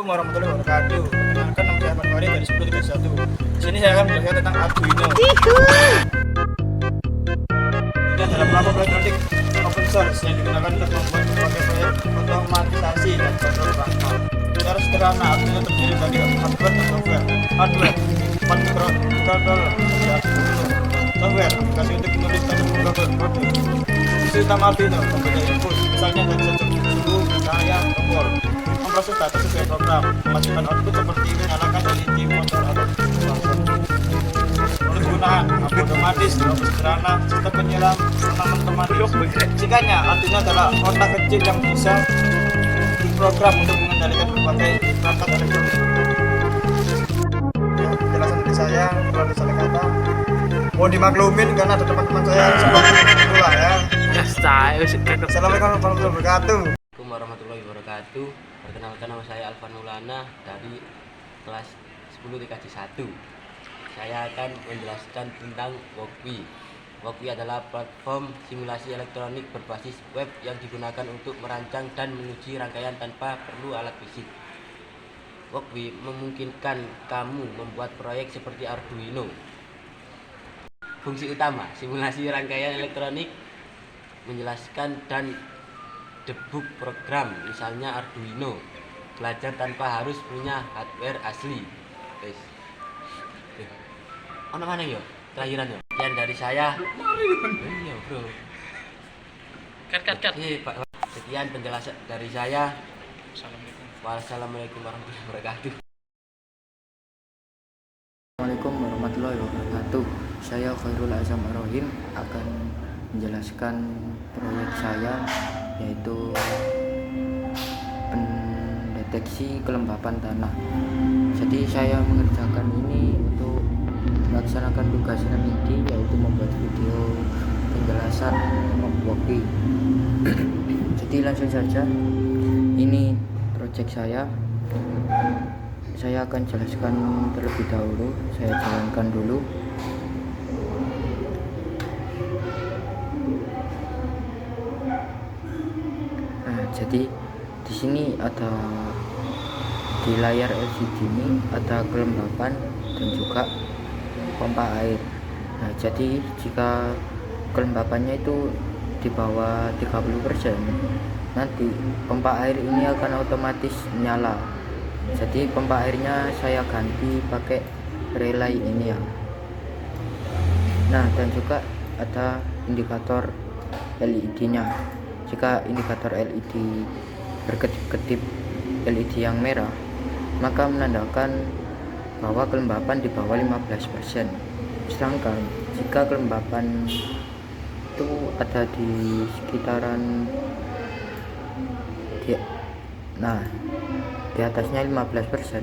Assalamualaikum warahmatullahi wabarakatuh. Perkenalkan nama saya Ahmad dari 1031. Di sini saya akan menjelaskan tentang Arduino. Ini adalah platform elektronik open source yang digunakan untuk membuat berbagai proyek otomatisasi dan kontrol perangkat. Secara sederhana, Arduino terdiri dari hardware dan software. Hardware, microcontroller, dan software, aplikasi untuk menulis dan membuka kode. Fungsi utama Arduino mempunyai input, misalnya dari sensor suhu, cahaya, tombol. Memproses data sesuai program, menghasilkan output seperti menyalakan LED, motor, atau sensor. Penggunaan otomatis, sederhana, sistem penyiram, otomatis. Singkatnya, Arduino adalah otak kecil yang bisa diprogram untuk mengendalikan berbagai perangkat elektronik. Penjelasan dari saya, kalau ada salah kata, mohon dimaklumin karena ada teman-teman saya yang seperti pula ya. Assalamualaikum warahmatullahi wabarakatuh. Assalamualaikum warahmatullahi wabarakatuh. Perkenalkan, nama saya Alvan Maulana dari kelas 10 TKJ 1. Saya akan menjelaskan tentang Walkwi. Walkwi adalah platform simulasi elektronik berbasis web yang digunakan untuk merancang dan menguji rangkaian tanpa perlu alat fisik. Walkwi memungkinkan kamu membuat proyek seperti Arduino. Fungsi utama simulasi rangkaian elektronik, menjelaskan dan debug program, misalnya Arduino. Belajar tanpa harus punya hardware asli. Ono mana yo? Kelahiran yo. Sekian dari saya. Iya, Bro. Kat. Pak. Sekian penjelasan dari saya. Wassalamualaikum warahmatullahi wabarakatuh. Assalamualaikum warahmatullahi wabarakatuh. Saya Khairul Azam Ar-Rahim akan menjelaskan proyek saya, yaitu pendeteksi kelembapan tanah. Jadi saya mengerjakan ini untuk melaksanakan tugas remedi, yaitu membuat video penjelasan Walkwi. Jadi langsung saja, ini proyek saya akan jelaskan terlebih dahulu. Saya jalankan dulu. Jadi di sini ada, di layar LCD ini ada kelembapan dan juga pompa air. Nah, jadi jika kelembapannya itu di bawah 30%, nanti pompa air ini akan otomatis menyala. Jadi pompa airnya saya ganti pakai relay ini ya. Nah, dan juga ada indikator LED-nya. Jika indikator LED berkedip-kedip LED yang merah, maka menandakan bahwa kelembapan di bawah 15%. Sedangkan jika kelembapan itu ada di sekitaran di atasnya 15%,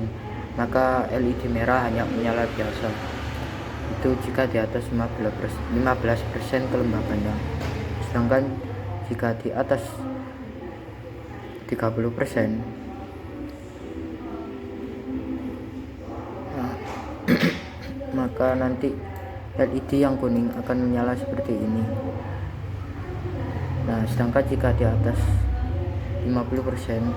maka LED merah hanya menyala biasa. Itu jika di atas 15% kelembapannya. Sedangkan jika di atas 30%, maka nanti LED yang kuning akan menyala seperti ini. Nah, sedangkan jika di atas 50%,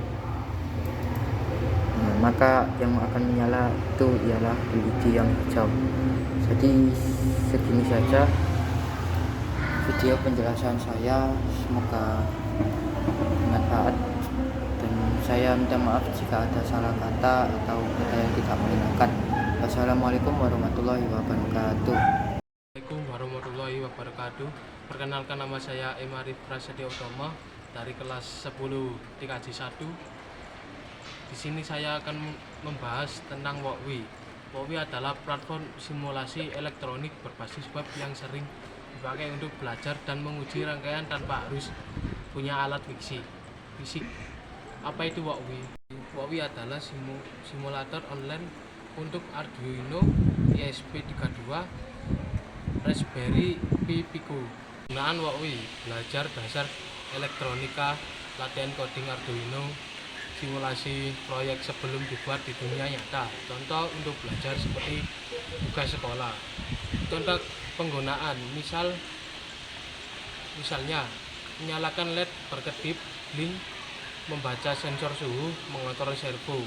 maka yang akan menyala itu ialah LED yang hijau. Jadi segini saja video penjelasan saya, semoga bermanfaat, dan saya minta maaf jika ada salah kata atau kata yang tidak mengenakan. Wassalamualaikum warahmatullahi wabarakatuh. Assalamualaikum warahmatullahi wabarakatuh. Perkenalkan, nama saya Emarif Prasetyo Utama dari kelas 10 TKJ 1. Di sini saya akan membahas tentang Walkwi. Walkwi adalah platform simulasi elektronik berbasis web yang sering dipakai untuk belajar dan menguji rangkaian tanpa harus punya alat fisik. Apa itu Walkwi? Walkwi adalah simulator online untuk Arduino, ESP32, Raspberry Pi Pico. Penggunaan Walkwi: belajar dasar elektronika, latihan coding Arduino, simulasi proyek sebelum dibuat di dunia nyata. Contoh untuk belajar seperti tugas sekolah. Contoh penggunaan, misalnya menyalakan LED berkedip, blink, membaca sensor suhu, mengontrol servo.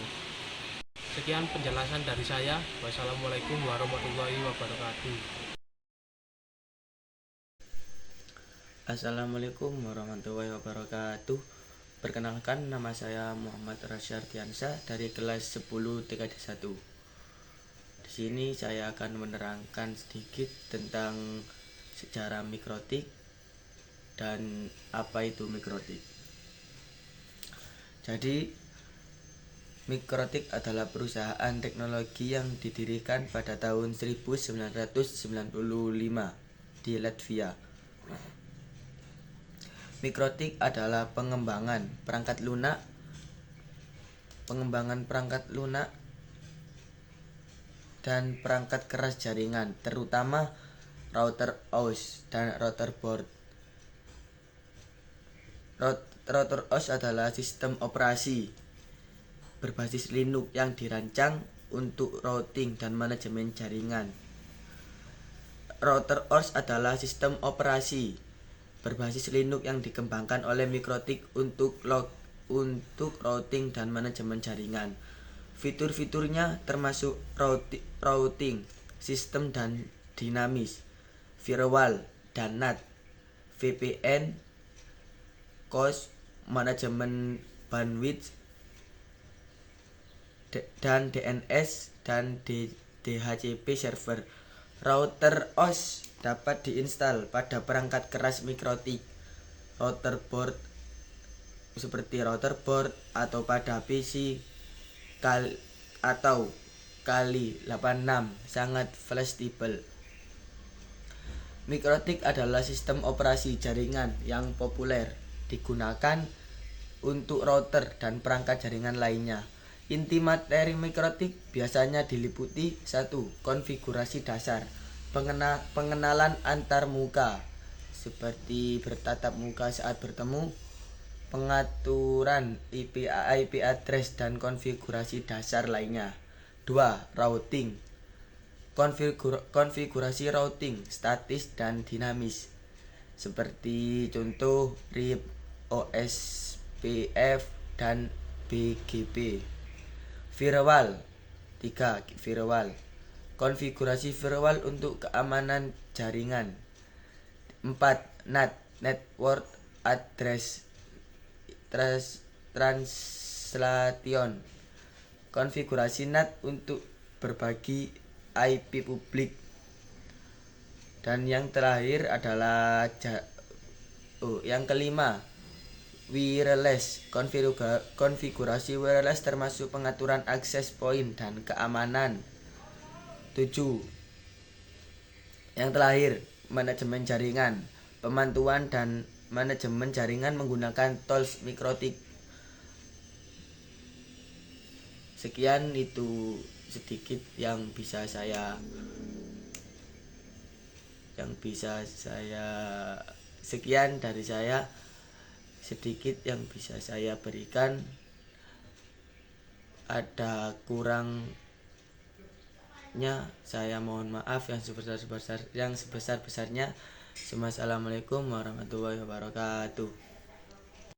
Sekian penjelasan dari saya. Wassalamualaikum warahmatullahi wabarakatuh. Assalamualaikum warahmatullahi wabarakatuh. Perkenalkan, nama saya Muhammad Rasyardiansyah dari kelas 10 TKJ 1. Di sini saya akan menerangkan sedikit tentang sejarah mikrotik dan apa itu mikrotik. Jadi, mikrotik adalah perusahaan teknologi yang didirikan pada tahun 1995 di Latvia. Mikrotik adalah pengembangan perangkat lunak dan perangkat keras jaringan, terutama router OS dan router board. Router OS adalah sistem operasi berbasis Linux yang dirancang untuk routing dan manajemen jaringan. Router OS adalah sistem operasi berbasis Linux yang dikembangkan oleh Mikrotik untuk routing dan manajemen jaringan. Fitur-fiturnya termasuk routing, sistem dan dinamis, firewall dan NAT, VPN, cost, manajemen bandwidth, dan DNS dan DHCP server. Router OS dapat diinstal pada perangkat keras Mikrotik, router board seperti router board atau pada PC atau kali 86, sangat fleksibel. Mikrotik adalah sistem operasi jaringan yang populer digunakan untuk router dan perangkat jaringan lainnya. Inti materi Mikrotik biasanya diliputi 1. Konfigurasi dasar, pengenalan antar muka seperti bertatap muka saat bertemu, pengaturan IP address dan konfigurasi dasar lainnya. 2. Routing, konfigurasi routing statis dan dinamis seperti contoh RIP, OSPF dan BGP. Firewall. 3. Firewall, konfigurasi firewall untuk keamanan jaringan. 4. NAT, Network Address Translation, konfigurasi NAT untuk berbagi IP publik. Dan yang terakhir adalah yang kelima, wireless, konfigurasi wireless termasuk pengaturan akses point dan keamanan. 7. Yang terakhir, manajemen jaringan, pemantauan dan manajemen jaringan menggunakan tools Mikrotik. Sekian itu sedikit yang bisa saya sekian dari saya, sedikit yang bisa saya berikan. Ada kurangnya saya mohon maaf yang sebesar-besarnya. Assalamualaikum warahmatullahi wabarakatuh.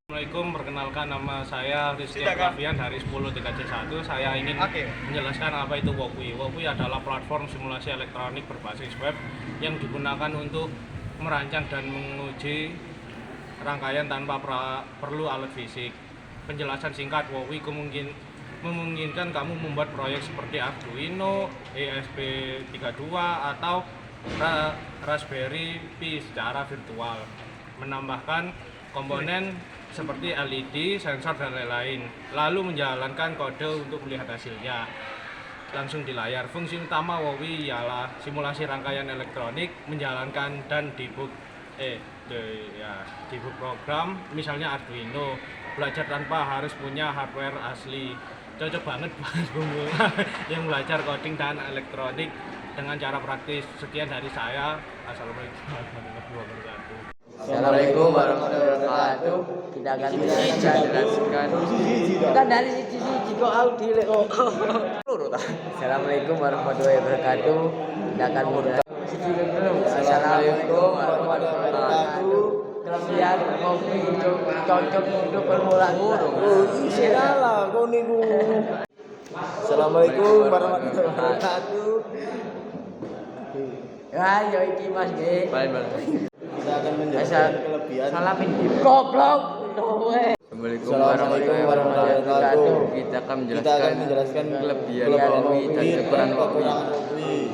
Assalamualaikum, perkenalkan nama saya Rizky Alfian dari 10 TKJ 1. Saya ingin menjelaskan apa itu WOKWI. WOKWI adalah platform simulasi elektronik berbasis web yang digunakan untuk merancang dan menguji rangkaian tanpa perlu alat fisik. Penjelasan singkat, WOKWI memungkinkan kamu membuat proyek seperti Arduino, ESP32 atau Raspberry Pi secara virtual, menambahkan komponen seperti LED, sensor dan lain-lain, lalu menjalankan kode untuk melihat hasilnya langsung di layar. Fungsi utama WOKWI ialah simulasi rangkaian elektronik, menjalankan dan debug program, misalnya Arduino, belajar tanpa harus punya hardware asli. Cocok banget buat pemula yang belajar coding dan elektronik dengan cara praktis. Sekian dari saya. Assalamualaikum warahmatullahi wabarakatuh. Assalamualaikum warahmatullahi wabarakatuh. Kita akan menjelaskan kan dari sisi kok Audi kok. Assalamualaikum warahmatullahi wabarakatuh. Kita akan Assalamualaikum warahmatullahi wabarakatuh. Kelebihan kopi itu cocok untuk permulaan. Salah kau niku. Assalamualaikum warahmatullahi wabarakatuh. Ayo iki Mas nggih. Kita akan menjelaskan kelebihan. Salamin di goblok. Assalamualaikum warahmatullahi wabarakatuh. Kita akan Kita akan menjelaskan kelebihan Wokwi dan kekurangan kekurangan Wokwi.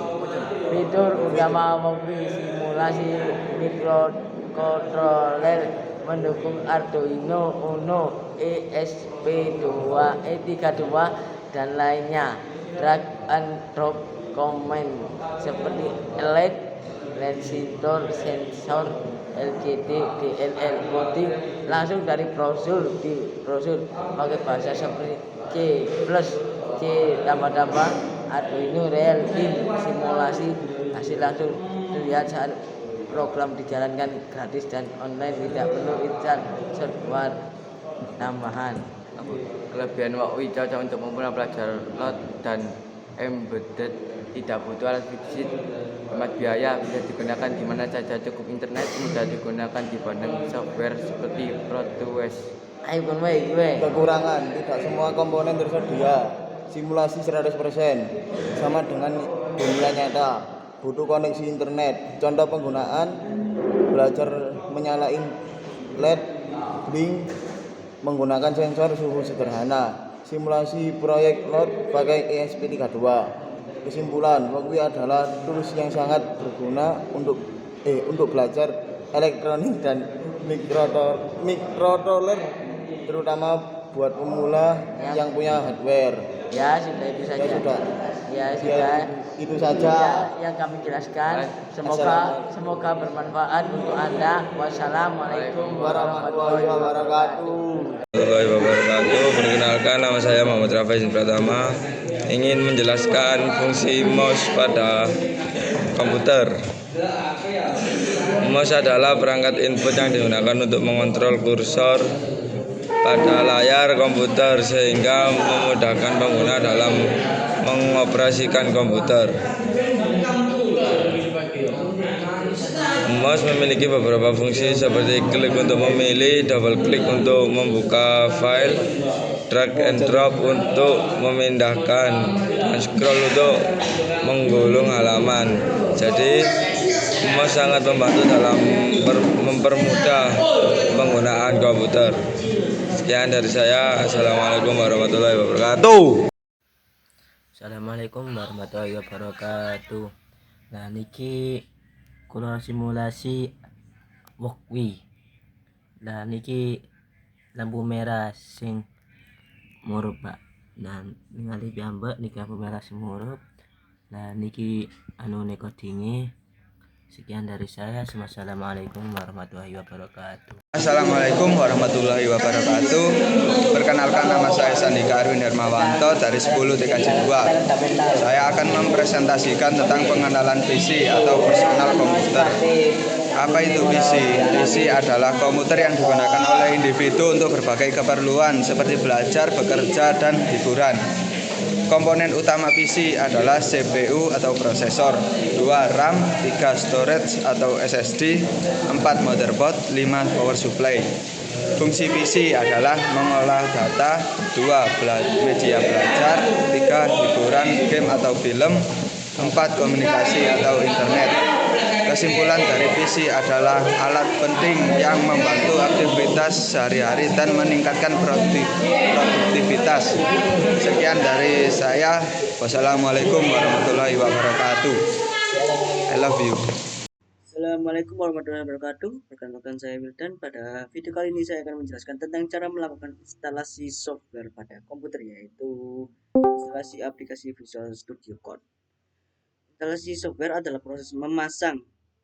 fitur utama Wokwi simulasi microcontroller mendukung Arduino Uno ESP2 E32 dan lainnya. Drag and drop command seperti LED, sensor LCD, DLL, voting langsung dari brosur pakai bahasa seperti C++, C tambah Arduino Real in simulasi hasil langsung terlihat saat program dijalankan gratis dan online, tidak perlu install software tambahan. Kelebihan Wokwi cocok untuk memulai pelajar lot dan embedded, tidak butuh alat fisik, hemat biaya, bisa digunakan di mana saja, cukup internet, mudah digunakan dibanding software seperti Pro2S. Ayo kon wae gue. Kekurangan, tidak semua komponen tersedia. Simulasi 100% sama dengan dunia nyata. Butuh koneksi internet. Contoh penggunaan: belajar menyalain LED, blink, menggunakan sensor suhu sederhana. Simulasi proyek load pakai ESP32. Kesimpulan, Wokwi adalah tools yang sangat berguna untuk belajar elektronik dan mikrocontroller, terutama buat pemula yang punya hardware. Ya, sudah itu saja. Ya, sudah. Itu saja yang kami jelaskan. Semoga bermanfaat untuk Anda. Wassalamualaikum warahmatullahi wabarakatuh. Warahmatullahi wabarakatuh. Perkenalkan, nama saya Muhammad Rafaizin Pratama. Ingin menjelaskan fungsi mouse pada komputer. Mouse adalah perangkat input yang digunakan untuk mengontrol kursor pada layar komputer sehingga memudahkan pengguna dalam mengoperasikan komputer. Mouse memiliki beberapa fungsi seperti klik untuk memilih, double klik untuk membuka file, drag and drop untuk memindahkan, dan scroll untuk menggulung halaman. Jadi mouse sangat membantu dalam mempermudah penggunaan komputer. Sekian dari saya. Assalamualaikum warahmatullahi wabarakatuh. Assalamualaikum warahmatullahi wabarakatuh. Nah niki kula simulasi Wokwi. Nah niki lampu merah sing murup Pak. Nah ningali piyambak niki lampu merah sing murup. Nah niki anune codinge. Sekian dari saya. Wassalamualaikum warahmatullahi wabarakatuh. Assalamualaikum warahmatullahi wabarakatuh. Perkenalkan, nama saya Sandika Arwin Hermawanto dari 10 TKJ 2. Saya akan mempresentasikan tentang pengenalan PC atau personal komputer. Apa itu PC? PC adalah komputer yang digunakan oleh individu untuk berbagai keperluan seperti belajar, bekerja, dan hiburan. Komponen utama PC adalah CPU atau prosesor, 2 RAM, 3 storage atau SSD, 4 motherboard, 5 power supply. Fungsi PC adalah mengolah data, 2 media belajar, 3 hiburan, game atau film, 4 komunikasi atau internet. Kesimpulan dari PC adalah alat penting yang membantu aktivitas sehari-hari dan meningkatkan produktivitas. Sekian dari saya. Wassalamualaikum warahmatullahi wabarakatuh. I love you. Assalamualaikum warahmatullahi wabarakatuh. Perkenalkan saya Wildan. Pada video kali ini saya akan menjelaskan tentang cara melakukan instalasi software pada komputer, yaitu instalasi aplikasi Visual Studio Code. Instalasi software adalah proses memasang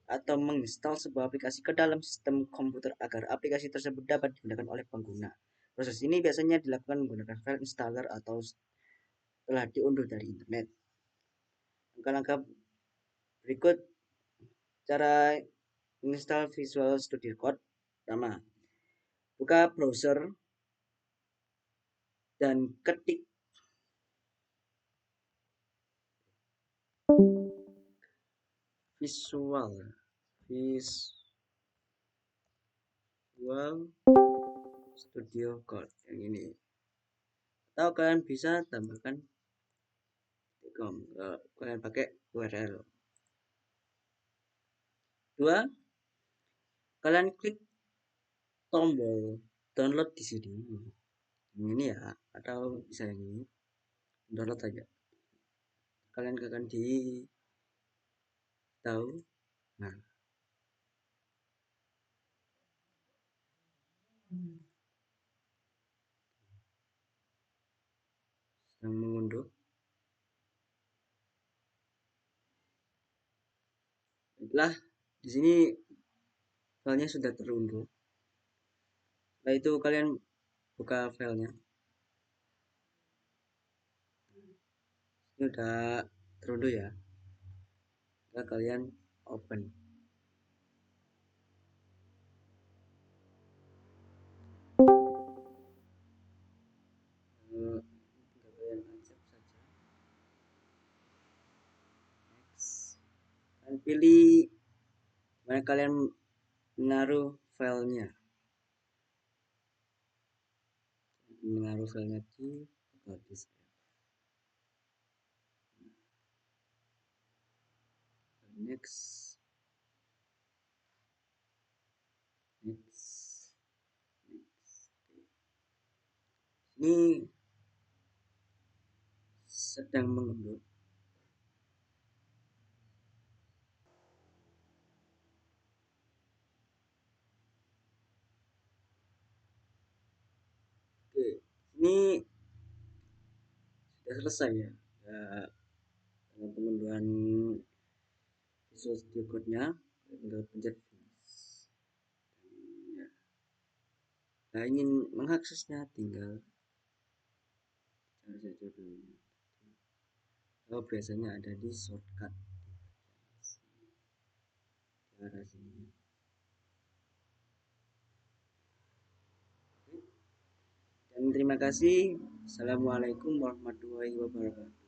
atau menginstal sebuah aplikasi ke dalam sistem komputer agar aplikasi tersebut dapat digunakan oleh pengguna. Proses ini biasanya dilakukan menggunakan file installer atau telah diunduh dari internet. Langkah-langkah berikut cara install Visual Studio Code. Pertama, buka browser dan ketik Visual Studio Code yang ini, atau kalian bisa tambahkan google.com. Kalian pakai URL. Dua, kalian klik tombol download di sini. Ini ya, atau bisa ini. Download aja. Kalian akan di tahu. Nah, sedang mengunduh. Baiklah, di sini filenya sudah terunduh. Setelah itu kalian buka filenya. Ini udah terunduh ya. Setelah kalian open. Tinggal kalian accept saja. Next. Kalian pilih mana kalian menaruh filenya. Menaruh filenya di hard disk. Next. Ini sedang mengunduh. Oke, ini sudah selesai ya. Dalam pengunduhan Visual Studio Code-nya, tinggal pencet finish. Ya. Nah, ingin mengaksesnya tinggal cari saja dulu. Oh, biasanya ada di shortcut di arah sini. Dan terima kasih. Assalamualaikum warahmatullahi wabarakatuh.